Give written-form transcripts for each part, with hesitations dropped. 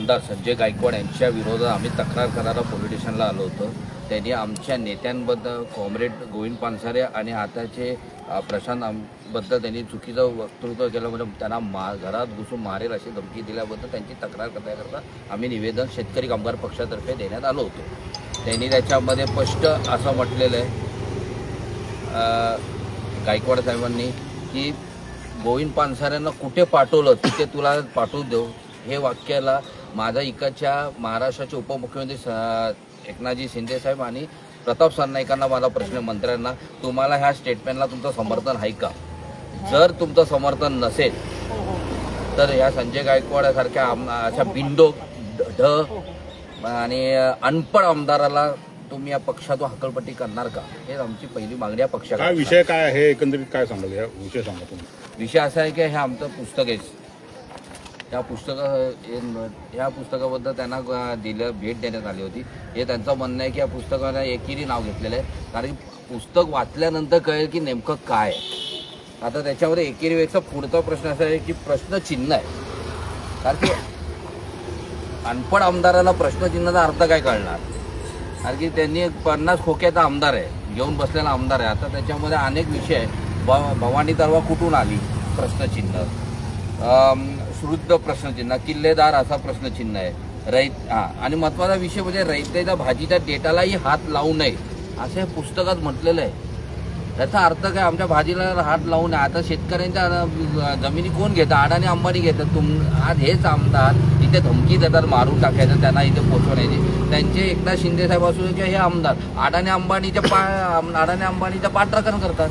आमदार संजय गायकवाड यांच्या विरोधात आम्ही तक्रार करायला पोलीस स्टेशनला आलो होतो। त्यांनी आमच्या नेत्यांबद्दल कॉम्रेड गोविंद पानसरे आणि आताचे प्रशांतबद्दल त्यांनी चुकीचं वक्तृत्व केलं, म्हणजे त्यांना घरात घुसून मारेल अशी धमकी दिल्याबद्दल त्यांची तक्रार करण्याकरता आम्ही निवेदन शेतकरी कामगार पक्षातर्फे देण्यात आलो होतो। त्यांनी त्याच्यामध्ये स्पष्ट असं म्हटलेलं आहे गायकवाड साहेबांनी की गोविंद पानसरेंना कुठे पाठवलं तिथे तुला पाठवू देऊ, हे वाक्याला माझा इकडच्या महाराष्ट्राचे उपमुख्यमंत्री एकनाथजी शिंदे साहेब आणि प्रताप सरनाईकांना मला प्रश्न मंत्र्यांना, तुम्हाला ह्या स्टेटमेंटला तुमचं समर्थन आहे का? जर तुमचं समर्थन नसेल तर ह्या संजय गायकवाडसारख्या अशा बिंडो ढ आणि अनपढ आमदाराला तुम्ही या पक्षातून हकलपट्टी करणार का? हे आमची पहिली मागणी आहे पक्षाला। काय विषय काय आहे एकंदरीत काय सांगाल या विषय सांगा तुम्ही? विषय असा आहे की हे आमचं पुस्तक आहे, ह्या पुस्तकाबद्दल त्यांना भेट देण्यात आली होती। हे त्यांचं म्हणणं आहे की या पुस्तकाला एकेरी नाव घेतलेलं आहे, कारण की पुस्तक वाचल्यानंतर कळेल की नेमकं काय आहे। आता त्याच्यामध्ये एकेरीपेक्षा पुढचा प्रश्न असा आहे की प्रश्नचिन्ह आहे, कारण की अनपढ आमदाराला प्रश्नचिन्हाचा अर्थ काय कळणार? कारण की त्यांनी 50 खोक्याचा आमदार आहे, घेऊन बसलेला आमदार आहे। आता त्याच्यामध्ये अनेक विषय आहे, भवानी तलवार कुठून आली प्रश्नचिन्ह, शुद्ध प्रश्नचिन्ह, किल्लेदार असा प्रश्नचिन्ह आहे, आणि महत्त्वाचा विषय म्हणजे रयतेच्या भाजीच्या डेटालाही हात लावू नये असं हे पुस्तकात म्हटलेलं आहे। याचा अर्थ काय? आमच्या भाजीला हात लावू नये। आता शेतकऱ्यांच्या जमिनी कोण घेतात? अडाणी अंबानी घेतात। आज हेच आमदार इथे धमकी देतात मारून टाकायचं, त्यांना इथे पोचवण्याची। त्यांचे एकनाथ शिंदे साहेब असू किंवा हे आमदार अडाणी अंबानीच्या पाठराखण करतात।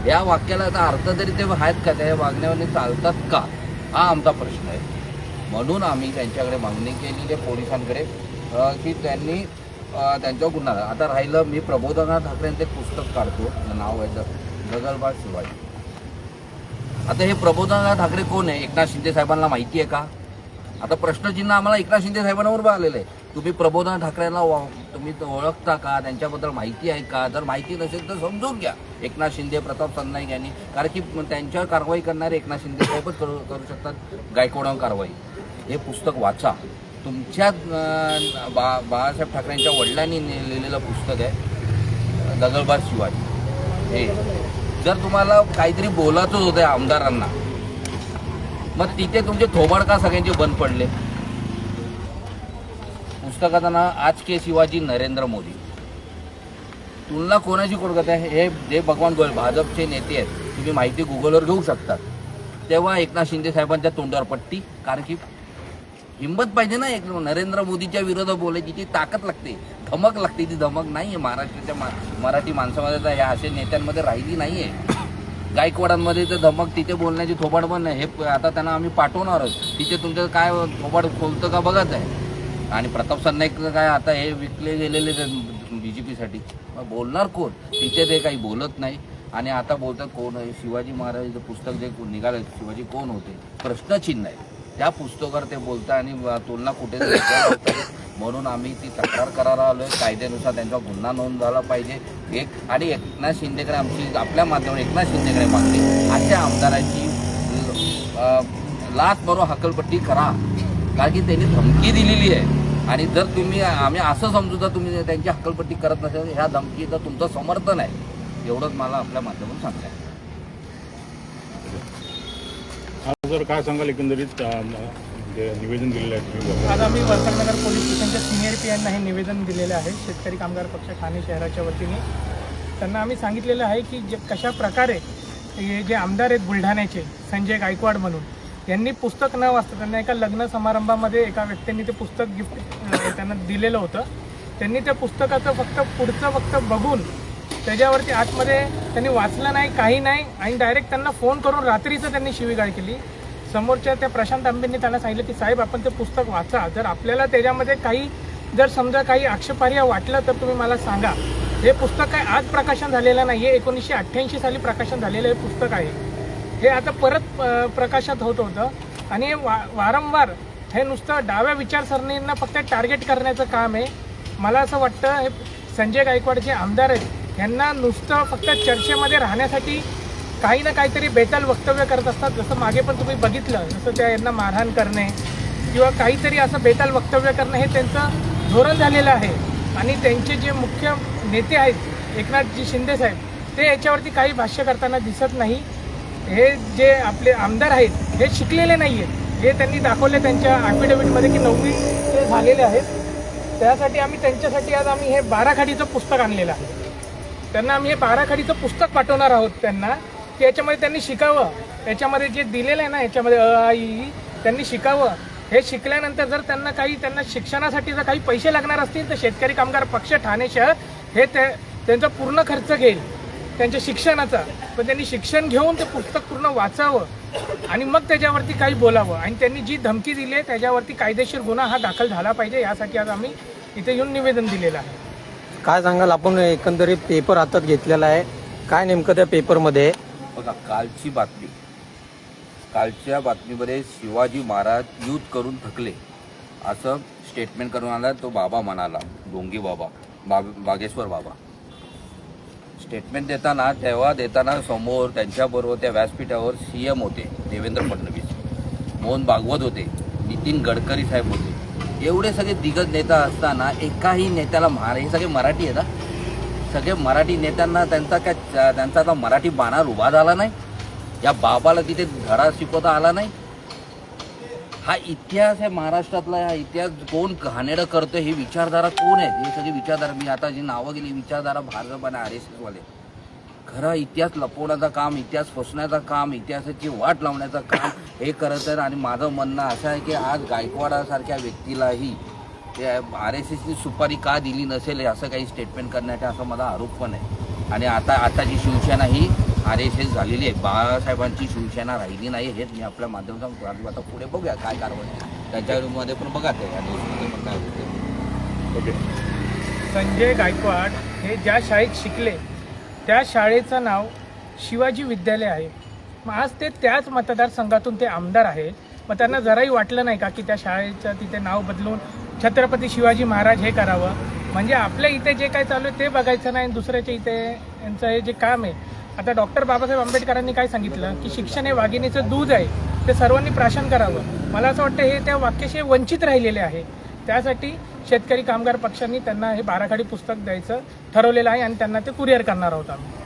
या वाक्याला अर्थ जरी ते आहेत का, त्या वागण्यावर चालतात का, हा आमचा प्रश्न आहे। म्हणून आम्ही त्यांच्याकडे मागणी केली आहे पोलिसांकडे की त्यांनी त्यांच्यावर गुन्हा। आता राहिलं, मी प्रबोधनाथ ठाकरेंचं एक पुस्तक काढतो, नाव आहे गगलबाज शिवाजी। आता हे प्रबोधनाथ ठाकरे कोण आहे? एकनाथ शिंदे साहेबांना माहिती आहे का? आता प्रश्नचिन्ह आम्हाला एकनाथ शिंदे साहेबांवर आलेलं आहे। तुम्ही प्रबोधनाथ ठाकरेंना तुम्ही ओळखता का? त्यांच्याबद्दल माहिती आहे का? जर माहिती नसेल तर समजून घ्या एकनाथ शिंदे, प्रताप सरनाईक यांनी, कारण की त्यांच्यावर कारवाई करणारे एकनाथ शिंदे साहेबच करू शकतात गायकवाडांवर कारवाई। हे पुस्तक वाचा, तुमच्या बाळासाहेब ठाकरेंच्या वडिलांनी लिहिलेलं पुस्तक आहे गगलबाज शिवाजी। हे जर तुम्हाला काहीतरी बोलायचं होतं आमदारांना, मग तिथे तुमचे थोबाड का सगळ्यांचे बंद पडले? पुस्तकाचं नाव आज के शिवाजी नरेंद्र मोदी। तुलना कोणाची कोण आहे? हे जे भगवान गोयल भाजपचे नेते आहेत, तुम्ही माहिती गुगलवर घेऊ शकतात। तेव्हा एकनाथ शिंदे साहेबांच्या तोंडावर पट्टी, कारण की हिंमत पाहिजे ना, एक नरेंद्र मोदीच्या विरोधात बोलायची ती ताकद लागते, धमक लागते। ती धमक नाही आहे महाराष्ट्राच्या मराठी माणसामध्ये, तर ह्या अशा नेत्यांमध्ये राहिली नाही आहे। गायकवाडांमध्ये तर धमक, तिथे बोलण्याची थोबाड पण नाही। हे आता त्यांना आम्ही पाठवणारच, तिथे तुमचं काय थोबाड खोलतं का बघत आहे। आणि प्रताप सरनाईक काय आता हे विकले गेलेले BJPसाठी, बोलणार कोण? तिथे ते काही बोलत नाही। आणि आता बोलतात कोण आहे? शिवाजी महाराजांचं पुस्तक जे निघालं, शिवाजी कोण होते प्रश्नचिन्ह आहे, त्या पुस्तकावर ते बोलतात आणि तुलना कुठे म्हणून आम्ही ती तक्रार करायला आलोय। कायद्यानुसार त्यांचा गुन्हा नोंद झाला पाहिजे आणि एकनाथ शिंदेकडे आमची आपल्या माध्यमातून एकनाथ शिंदेकडे मागणी, अशा आमदारांची लाच मारून हकलपट्टी करा, कारण की त्यांनी धमकी दिलेली आहे। आणि जर आम्ही असं समजू तर तुम्ही त्यांची हकलपट्टी करत नसेल, ह्या धमकीचं तुमचं समर्थन आहे, एवढंच मला आपल्या माध्यमातून सांगता आहे। जर काय सांगाल एकंदरीत निवेदन दिलेलं आहे? आज आम्ही वरकरनगर पोलीस स्टेशनच्या सिनियर PIंना हे निवेदन दिलेलं आहे शेतकरी कामगार पक्ष ठाणे शहराच्या वतीने। त्यांना आम्ही सांगितलेलं आहे की कशा प्रकारे हे जे आमदार आहेत बुलढाण्याचे संजय गायकवाड म्हणून, यांनी पुस्तक न वाचता, त्यांना एका लग्न समारंभामध्ये एका व्यक्तींनी ते पुस्तक गिफ्ट त्यांना दिलेलं होतं। त्यांनी त्या पुस्तकाचं फक्त बघून त्याच्यावरती आतमध्ये त्यांनी वाचलं नाही, काही नाही, आणि डायरेक्ट त्यांना फोन करून रात्रीचं त्यांनी शिवीगाळ केली। समोरच्या त्या प्रशांत आंबेंनी त्यांना सांगितलं की साहेब आपण ते पुस्तक वाचा, जर आपल्याला त्याच्यामध्ये जर समजा काही आक्षेपार्ह वाटलं तर तुम्ही मला सांगा। हे पुस्तक काय आज प्रकाशन झालेलं नाही आहे, 1988 साली प्रकाशन झालेलं हे पुस्तक आहे। हे आता परत प्रकाशात होत होतं आणि वारंवार हे नुसतं डाव्या विचारसरणींना फक्त टार्गेट करण्याचं काम आहे। मला असं वाटतं हे संजय गायकवाड जे आमदार आहेत यांना नुसतं फक्त चर्चेमध्ये राहण्यासाठी काही ना काहीतरी बेताल वक्तव्य करत असतात। जसं मागे पण तुम्ही बघितलं, जसं यांना मारहाण करणे, किंवा काहीतरी असं बेताल वक्तव्य करणं हे त्यांचं धोरण झालेलं आहे. आणि त्यांचे जे मुख्य नेते आहेत एकनाथजी शिंदे साहेब, ते याच्यावरती काही भाष्य करताना दिसत नाही. हे जे आपले आमदार आहेत हे शिकलेले नाही आहेत, हे त्यांनी दाखवले त्यांच्या ॲफिडेव्हिटमध्ये की 9वी ते झालेले आहेत. त्यासाठी आम्ही त्यांच्यासाठी आज आम्ही हे 12 खाडीचं पुस्तक आणलेलं आहे. त्यांना आम्ही हे 12 खाडीचं पुस्तक पाठवणार आहोत त्यांना, की याच्यामध्ये त्यांनी शिकावं. याच्यामध्ये जे दिलेलं आहे ना, याच्यामध्ये अ, ई त्यांनी शिकावं. हे शिकल्यानंतर जर त्यांना शिक्षणासाठी जर काही पैसे लागणार असतील तर शेतकरी कामगार पक्ष ठाणे शहर हे त्यांचा पूर्ण खर्च घेईल त्यांच्या शिक्षणाचा. पण त्यांनी शिक्षण घेऊन ते पुस्तक पूर्ण वाचावं आणि मग त्याच्यावरती काही बोलावं. आणि त्यांनी जी धमकी दिली आहे त्याच्यावरती कायदेशीर गुन्हा हा दाखल झाला पाहिजे, यासाठी आज आम्ही इथे येऊन निवेदन दिलेलं आहे. काय सांगाल, आपण एकंदरीत पेपर हातात घेतलेला आहे, काय नेमकं त्या पेपरमध्ये? बघा, कालच्या बातमीमध्ये शिवाजी महाराज युद्ध करून थकले असं स्टेटमेंट करून आला तो बाबा म्हणाला, डोंगी बाबा, बागेश्वर बाबा. स्टेटमेंट देताना समोर त्यांच्याबरोबर त्या व्यासपीठावर CM होते देवेंद्र फडणवीस, मोहन भागवत होते, नितीन गडकरी साहेब होते. एवढे सगळे दिग्गज नेता असताना एकाही नेत्याला हे सगळे मराठी आहेत ना, सगळे मराठी नेत्यांना त्यांचा आता मराठी बाणावर उभा झाला नाही. या बाबाला तिथे धडा शिकवता आला नाही. हा इतिहास आहे महाराष्ट्रातला. हा इतिहास कोण घाणेरडं करतं, ही विचारधारा कोण आहेत? हे सगळी विचारधारा, मी आता जी नावं गेली विचारधारा भाजप आणि RSS वाले. खरं इतिहास लपवण्याचं काम, इतिहास फसवण्याचं काम, इतिहासाची वाट लावण्याचं काम हे करत आहेत. आणि माझं म्हणणं असं आहे की आज गायकवाडासारख्या व्यक्तीलाही ते RSSनी सुपारी का दिली नसेल असं काही स्टेटमेंट करण्याचा असा माझा आरोप पण आहे. आणि आता जी शिवसेना ही RSS झालेली आहे, बाळासाहेबांची शिवसेना राहिली नाही. हेच मी आपल्या माध्यमातून आता पुढे बघूया काय कारवाई त्याच्यामध्ये पण बघा ते न्यूजमध्ये पण काय होते. ओके. संजय गायकवाड हे ज्या शाळेत शिकले त्या शाळेचं नाव शिवाजी विद्यालय आहे. मग आज ते त्याच मतदारसंघातून ते आमदार आहेत. मग त्यांना जराही वाटलं नाही का की त्या शाळेचं तिथे नाव बदलून छत्रपती शिवाजी महाराज हे करावं? म्हणजे आपल्या इथे जे काय चालू आहे ते बघायचं नाही, दुसऱ्याच्या इथे यांचं हे जे काम आहे. आता डॉक्टर बाबासाहेब आंबेडकरांनी काय सांगितलं की शिक्षण हे वाघिणीचं दूध आहे, ते सर्वांनी प्राशन करावं. मला असं वाटतं हे त्या वाक्याशी वंचित राहिलेले आहे. त्यासाठी शेतकरी कामगार पक्षांनी त्यांना हे 12 खाडी पुस्तक द्यायचं ठरवलेलं आहे आणि त्यांना ते कुरिअर करणार आहोत आम्ही.